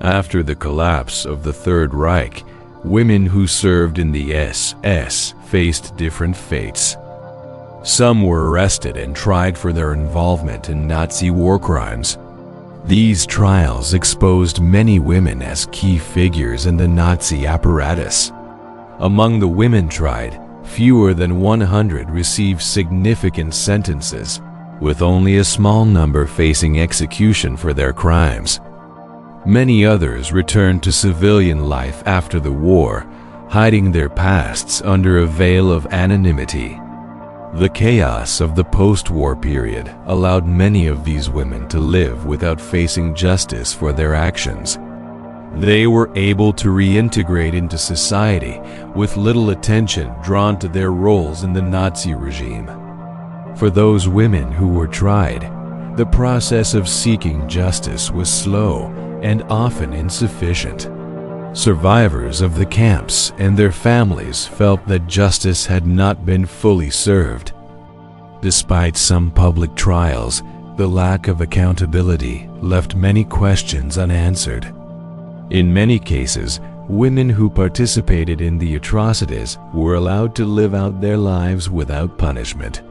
After the collapse of the Third Reich, women who served in the SS faced different fates. Some were arrested and tried for their involvement in Nazi war crimes. These trials exposed many women as key figures in the Nazi apparatus. Among the women tried, fewer than 100 received significant sentences, with only a small number facing execution for their crimes. Many others returned to civilian life after the war, hiding their pasts under a veil of anonymity. The chaos of the post-war period allowed many of these women to live without facing justice for their actions. They were able to reintegrate into society with little attention drawn to their roles in the Nazi regime. For those women who were tried, the process of seeking justice was slow and often insufficient. Survivors of the camps and their families felt that justice had not been fully served. Despite some public trials, the lack of accountability left many questions unanswered. In many cases, women who participated in the atrocities were allowed to live out their lives without punishment.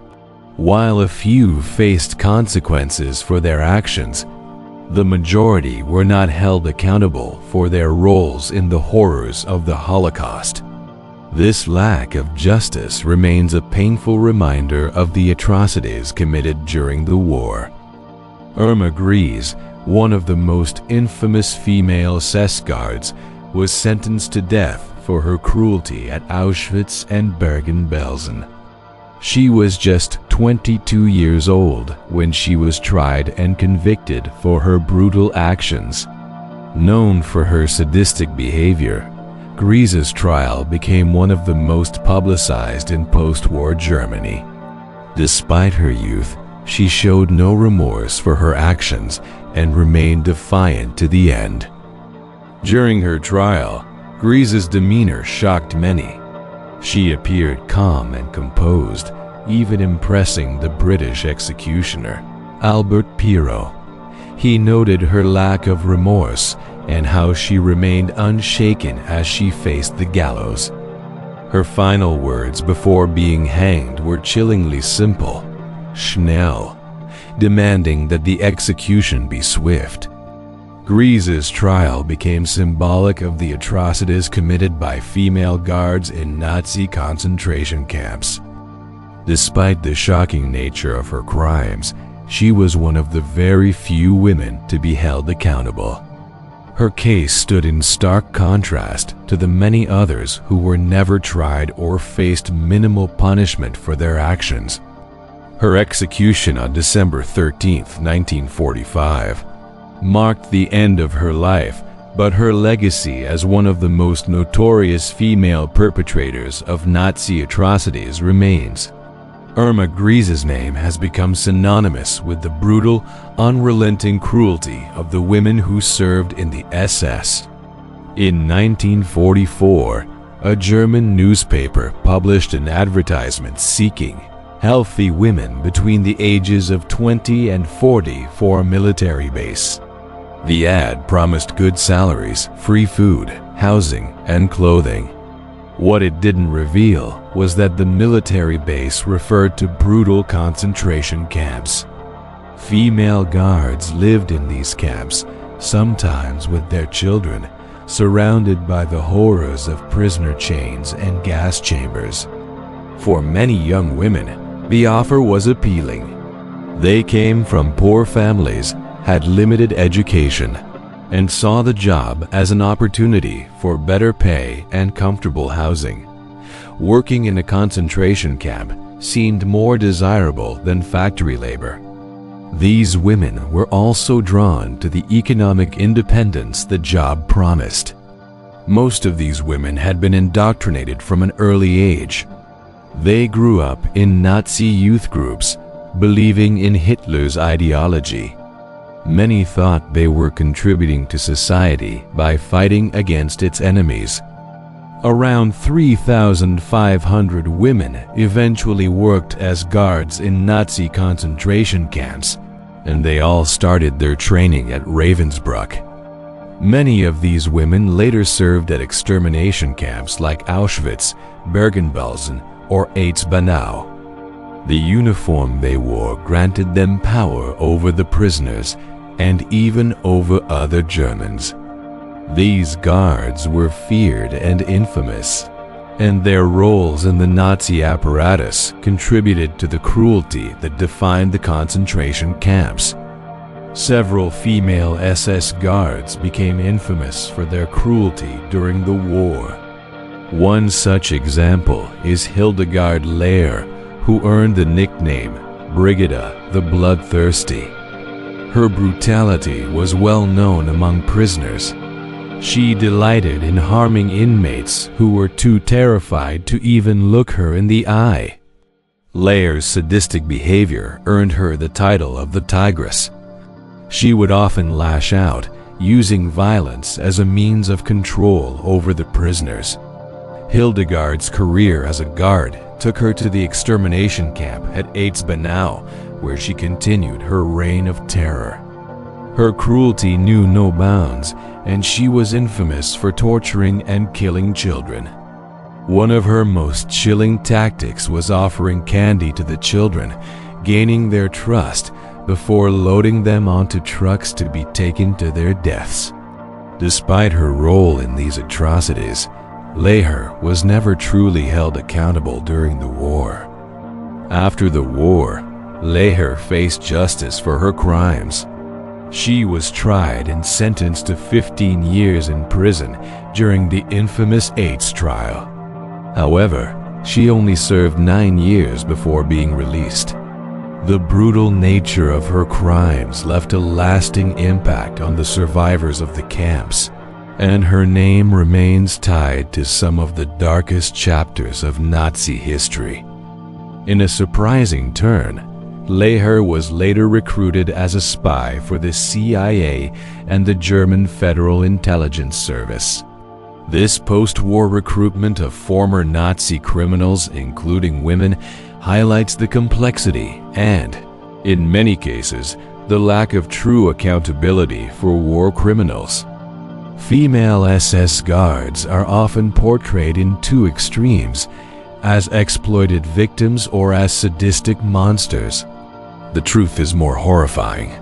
While a few faced consequences for their actions, the majority were not held accountable for their roles in the horrors of the Holocaust. This lack of justice remains a painful reminder of the atrocities committed during the war. Irma Grese, one of the most infamous female SS guards, was sentenced to death for her cruelty at Auschwitz and Bergen-Belsen. She was just 22 years old when she was tried and convicted for her brutal actions. Known for her sadistic behavior, Grese's trial became one of the most publicized in post-war Germany. Despite her youth, she showed no remorse for her actions and remained defiant to the end. During her trial, Grese's demeanor shocked many. She appeared calm and composed, even impressing the British executioner, Albert Pirot. He noted her lack of remorse and how she remained unshaken as she faced the gallows. Her final words before being hanged were chillingly simple: "Schnell," demanding that the execution be swift. Grese's trial became symbolic of the atrocities committed by female guards in Nazi concentration camps. Despite the shocking nature of her crimes, she was one of the very few women to be held accountable. Her case stood in stark contrast to the many others who were never tried or faced minimal punishment for their actions. Her execution on December 13, 1945, marked the end of her life, but her legacy as one of the most notorious female perpetrators of Nazi atrocities remains. Irma Grese's name has become synonymous with the brutal, unrelenting cruelty of the women who served in the SS. In 1944, a German newspaper published an advertisement seeking healthy women between the ages of 20 and 40 for a military base. The ad promised good salaries, free food, housing, and clothing. What it didn't reveal was that the military base referred to brutal concentration camps. Female guards lived in these camps, sometimes with their children, surrounded by the horrors of prisoner chains and gas chambers. For many young women, the offer was appealing. They came from poor families, had limited education, and saw the job as an opportunity for better pay and comfortable housing. Working in a concentration camp seemed more desirable than factory labor. These women were also drawn to the economic independence the job promised. Most of these women had been indoctrinated from an early age. They grew up in Nazi youth groups, believing in Hitler's ideology. Many thought they were contributing to society by fighting against its enemies. Around 3,500 women eventually worked as guards in Nazi concentration camps, and they all started their training at Ravensbrück. Many of these women later served at extermination camps like Auschwitz, Bergen-Belsen, or Eichsbanau. The uniform they wore granted them power over the prisoners and even over other Germans. These guards were feared and infamous, and their roles in the Nazi apparatus contributed to the cruelty that defined the concentration camps. Several female SS guards became infamous for their cruelty during the war. One such example is Hildegard Lehr, who earned the nickname Brigida the Bloodthirsty. Her brutality was well known among prisoners. She delighted in harming inmates who were too terrified to even look her in the eye. Lehr's sadistic behavior earned her the title of the Tigress. She would often lash out, using violence as a means of control over the prisoners. Hildegard's career as a guard took her to the extermination camp at Eichsbanau, where she continued her reign of terror. Her cruelty knew no bounds, and she was infamous for torturing and killing children. One of her most chilling tactics was offering candy to the children, gaining their trust before loading them onto trucks to be taken to their deaths. Despite her role in these atrocities, Lehr was never truly held accountable during the war. After the war, Lehr faced justice for her crimes. She was tried and sentenced to 15 years in prison during the infamous AIDS trial. However, she only served 9 years before being released. The brutal nature of her crimes left a lasting impact on the survivors of the camps, and her name remains tied to some of the darkest chapters of Nazi history. In a surprising turn, Lehr was later recruited as a spy for the CIA and the German Federal Intelligence Service. This post-war recruitment of former Nazi criminals, including women, highlights the complexity and, in many cases, the lack of true accountability for war criminals. Female SS guards are often portrayed in two extremes, as exploited victims or as sadistic monsters. The truth is more horrifying.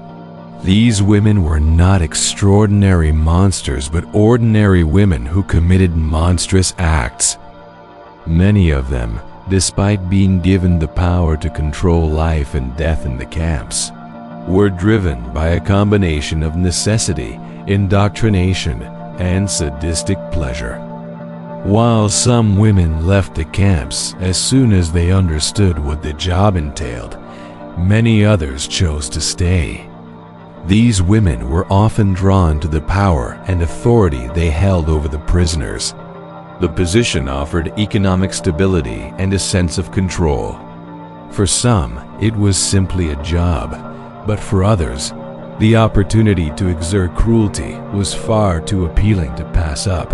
These women were not extraordinary monsters, but ordinary women who committed monstrous acts. Many of them, despite being given the power to control life and death in the camps, were driven by a combination of necessity, indoctrination, and sadistic pleasure. While some women left the camps as soon as they understood what the job entailed, many others chose to stay. These women were often drawn to the power and authority they held over the prisoners. The position offered economic stability and a sense of control. For some, it was simply a job, but for others, the opportunity to exert cruelty was far too appealing to pass up.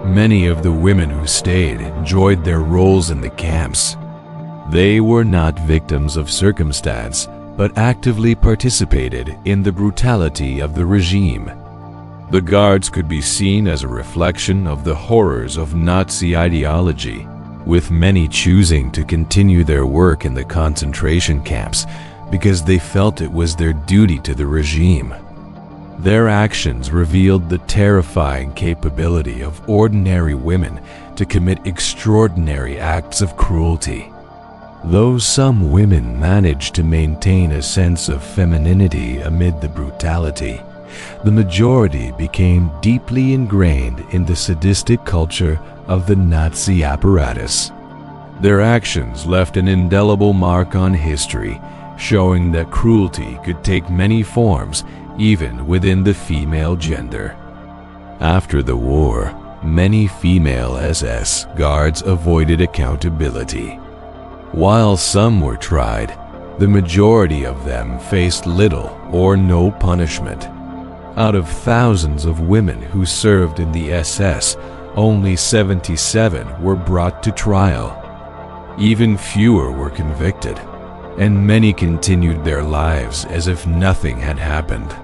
Many of the women who stayed enjoyed their roles in the camps. They were not victims of circumstance, but actively participated in the brutality of the regime. The guards could be seen as a reflection of the horrors of Nazi ideology, with many choosing to continue their work in the concentration camps because they felt it was their duty to the regime. Their actions revealed the terrifying capability of ordinary women to commit extraordinary acts of cruelty. Though some women managed to maintain a sense of femininity amid the brutality, the majority became deeply ingrained in the sadistic culture of the Nazi apparatus. Their actions left an indelible mark on history, showing that cruelty could take many forms even within the female gender. After the war, many female SS guards avoided accountability. While some were tried, the majority of them faced little or no punishment. Out of thousands of women who served in the SS, only 77 were brought to trial. Even fewer were convicted, and many continued their lives as if nothing had happened.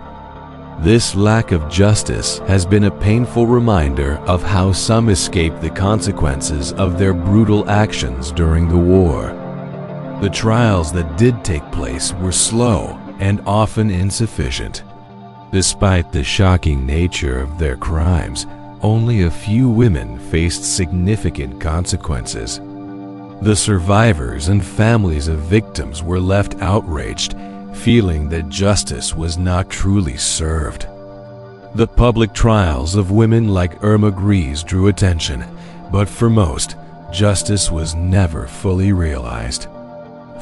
This lack of justice has been a painful reminder of how some escaped the consequences of their brutal actions during the war. The trials that did take place were slow and often insufficient. Despite the shocking nature of their crimes, only a few women faced significant consequences. The survivors and families of victims were left outraged, feeling that justice was not truly served. The public trials of women like Irma Grese drew attention, but for most, justice was never fully realized.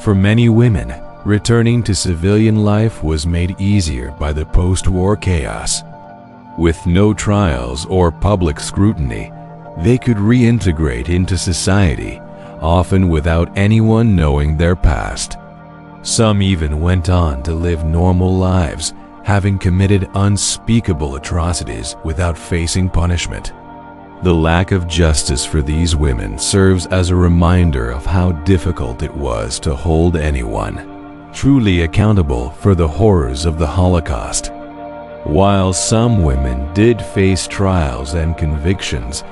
For many women, returning to civilian life was made easier by the post-war chaos. With no trials or public scrutiny, they could reintegrate into society, often without anyone knowing their past. Some even went on to live normal lives, having committed unspeakable atrocities without facing punishment. The lack of justice for these women serves as a reminder of how difficult it was to hold anyone truly accountable for the horrors of the Holocaust. While some women did face trials and convictions,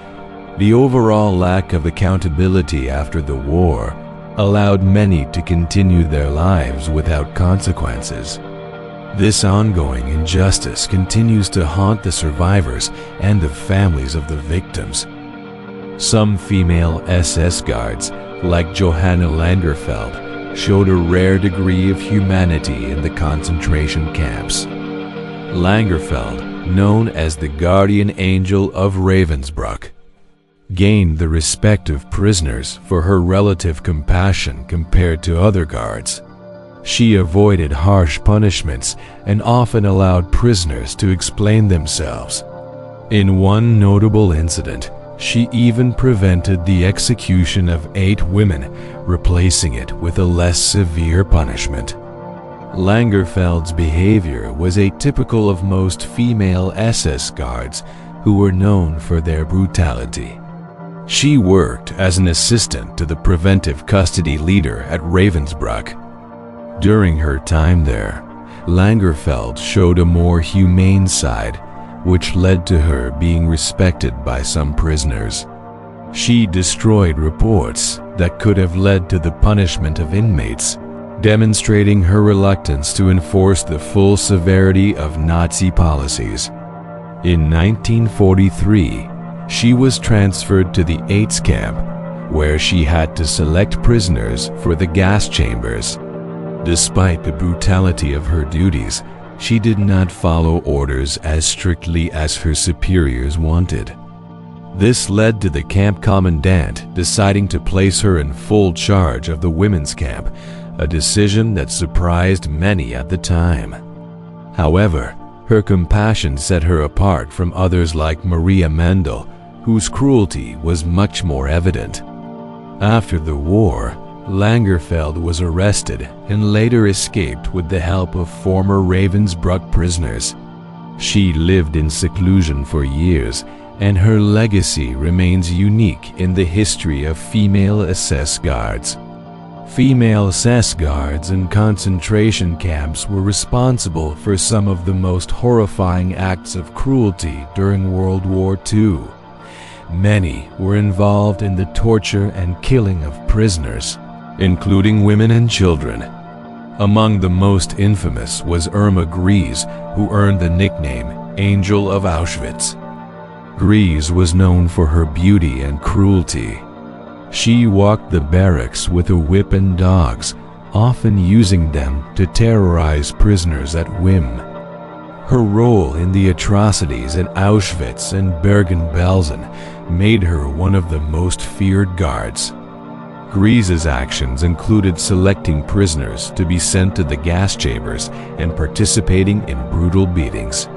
the overall lack of accountability after the war allowed many to continue their lives without consequences. This ongoing injustice continues to haunt the survivors and the families of the victims. Some female SS guards, like Johanna Langefeld, showed a rare degree of humanity in the concentration camps. Langefeld, known as the guardian angel of Ravensbrück, gained the respect of prisoners for her relative compassion compared to other guards. She avoided harsh punishments and often allowed prisoners to explain themselves. In one notable incident, she even prevented the execution of 8 women, replacing it with a less severe punishment. Langerfeld's behavior was atypical of most female SS guards who were known for their brutality. She worked as an assistant to the preventive custody leader at Ravensbrück. During her time there, Langefeld showed a more humane side, which led to her being respected by some prisoners. She destroyed reports that could have led to the punishment of inmates, demonstrating her reluctance to enforce the full severity of Nazi policies. In 1943, she was transferred to the AIDS camp, where she had to select prisoners for the gas chambers. Despite the brutality of her duties, she did not follow orders as strictly as her superiors wanted. This led to the camp commandant deciding to place her in full charge of the women's camp, a decision that surprised many at the time. However, her compassion set her apart from others like Maria Mendel, whose cruelty was much more evident. After the war, Langefeld was arrested and later escaped with the help of former Ravensbrück prisoners. She lived in seclusion for years, and her legacy remains unique in the history of female SS guards. Female SS guards in concentration camps were responsible for some of the most horrifying acts of cruelty during World War II. Many were involved in the torture and killing of prisoners, including women and children. Among the most infamous was Irma Grese, who earned the nickname Angel of Auschwitz. Grese was known for her beauty and cruelty. She walked the barracks with a whip and dogs, often using them to terrorize prisoners at whim. Her role in the atrocities at Auschwitz and Bergen-Belsen made her one of the most feared guards. Grese's actions included selecting prisoners to be sent to the gas chambers and participating in brutal beatings.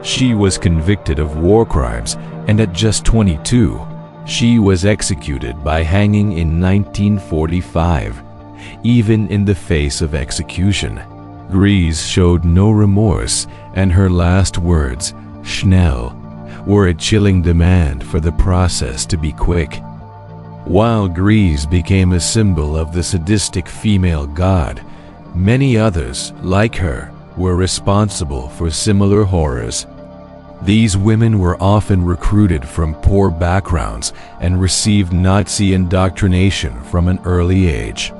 She was convicted of war crimes, and at just 22, she was executed by hanging in 1945. Even in the face of execution, Grese showed no remorse, and her last words, "Schnell," were a chilling demand for the process to be quick. While Grese became a symbol of the sadistic female god, many others, like her, were responsible for similar horrors. These women were often recruited from poor backgrounds and received Nazi indoctrination from an early age.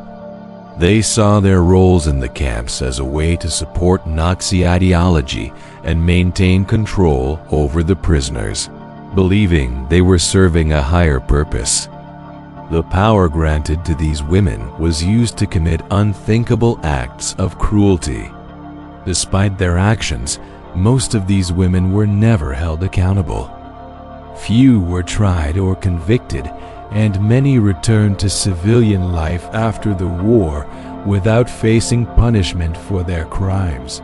They saw their roles in the camps as a way to support Nazi ideology and maintain control over the prisoners, believing they were serving a higher purpose. The power granted to these women was used to commit unthinkable acts of cruelty. Despite their actions, most of these women were never held accountable. Few were tried or convicted, and many returned to civilian life after the war without facing punishment for their crimes.